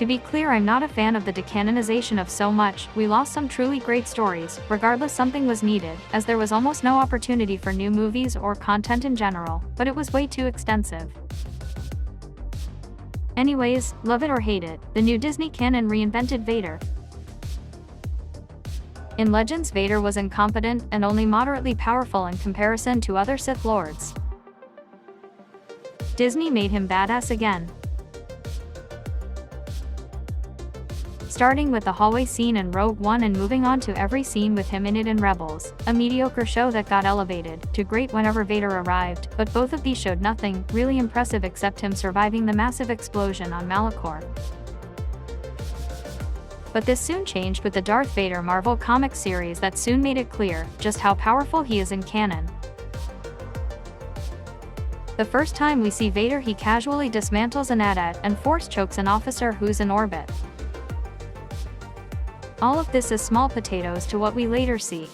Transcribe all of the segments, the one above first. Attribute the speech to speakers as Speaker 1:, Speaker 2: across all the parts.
Speaker 1: To be clear, I'm not a fan of the decanonization of so much. We lost some truly great stories. Regardless, something was needed, as there was almost no opportunity for new movies or content in general, but it was way too extensive. Anyways, love it or hate it, the new Disney canon reinvented Vader. In Legends, Vader was incompetent and only moderately powerful in comparison to other Sith Lords. Disney made him badass again. Starting with the hallway scene in Rogue One and moving on to every scene with him in it in Rebels, a mediocre show that got elevated to great whenever Vader arrived, but both of these showed nothing really impressive except him surviving the massive explosion on Malachor. But this soon changed with the Darth Vader Marvel comic series that soon made it clear just how powerful he is in canon. The first time we see Vader, he casually dismantles an AT-AT and force chokes an officer who's in orbit. All of this is small potatoes to what we later see.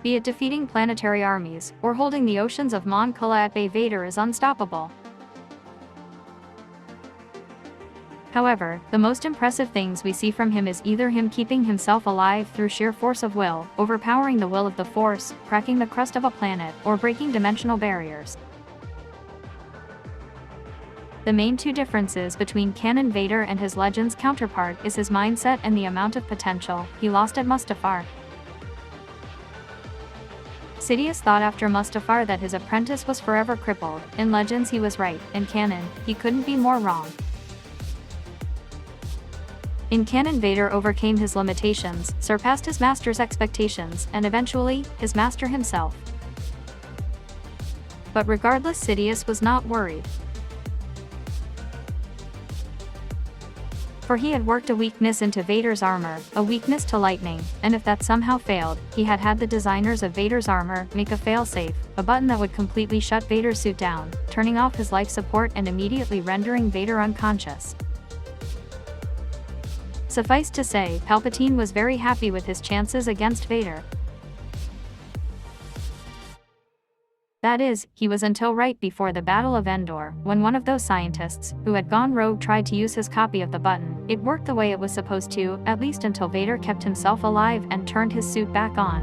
Speaker 1: Be it defeating planetary armies, or holding the oceans of Mon Cala at bay, Vader is unstoppable. However, the most impressive things we see from him is either him keeping himself alive through sheer force of will, overpowering the will of the Force, cracking the crust of a planet, or breaking dimensional barriers. The main two differences between canon Vader and his Legends counterpart is his mindset and the amount of potential he lost at Mustafar. Sidious thought after Mustafar that his apprentice was forever crippled. In Legends he was right, in canon, he couldn't be more wrong. In canon, Vader overcame his limitations, surpassed his master's expectations, and eventually, his master himself. But regardless, Sidious was not worried. For he had worked a weakness into Vader's armor, a weakness to lightning, and if that somehow failed, he had the designers of Vader's armor make a failsafe, a button that would completely shut Vader's suit down, turning off his life support and immediately rendering Vader unconscious. Suffice to say, Palpatine was very happy with his chances against Vader. That is, he was until right before the Battle of Endor, when one of those scientists, who had gone rogue, tried to use his copy of the button. It worked the way it was supposed to, at least until Vader kept himself alive and turned his suit back on.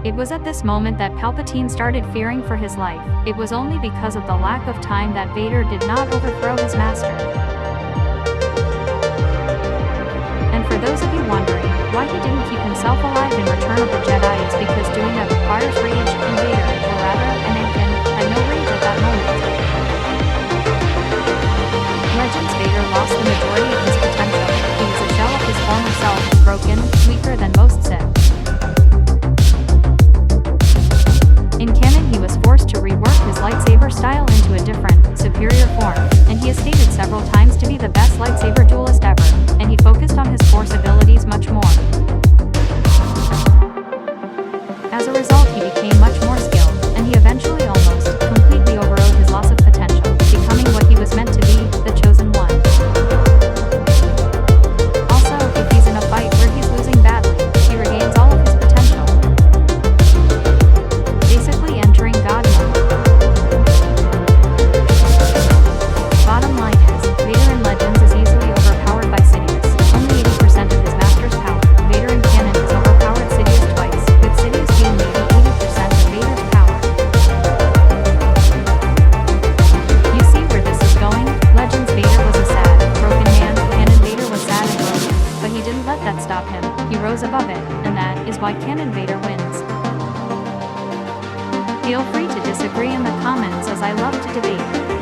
Speaker 1: It was at this moment that Palpatine started fearing for his life. It was only because of the lack of time that Vader did not overthrow his master. And for those of you wondering why he didn't keep himself alive in Return of the Jedi, it's because doing that requires rage, and Vader, or rather, Anakin, had no rage at that moment. Legends, Vader lost the majority of his potential. He was a shell of his former self, broken, weaker than most Sith. In canon, he was forced to rework his lightsaber style into a different, superior form, and he is stated several times to be the best lightsaber duelist ever, and he focused on his force abilities much more. As a result, he became much more skilled, and he eventually almost completely overrode his loss of potential, becoming what he was meant to be, the Chosen One. Also, if he's in a fight where he's losing badly, he regains all of his potential, basically entering God mode. Bottom line is, Vader in Legends is easily overpowered by Sidious, only 80% of his master's power. Vader in canon has overpowered Sidious twice, with Sidious being maybe 80% of Vader's power. You see where this is going? Legends Vader was a sad, broken man, canon Vader was sad and broken, but he didn't let that stop him. He rose above it, and that is why canon Vader wins. Feel free to disagree in the comments, as I love to debate.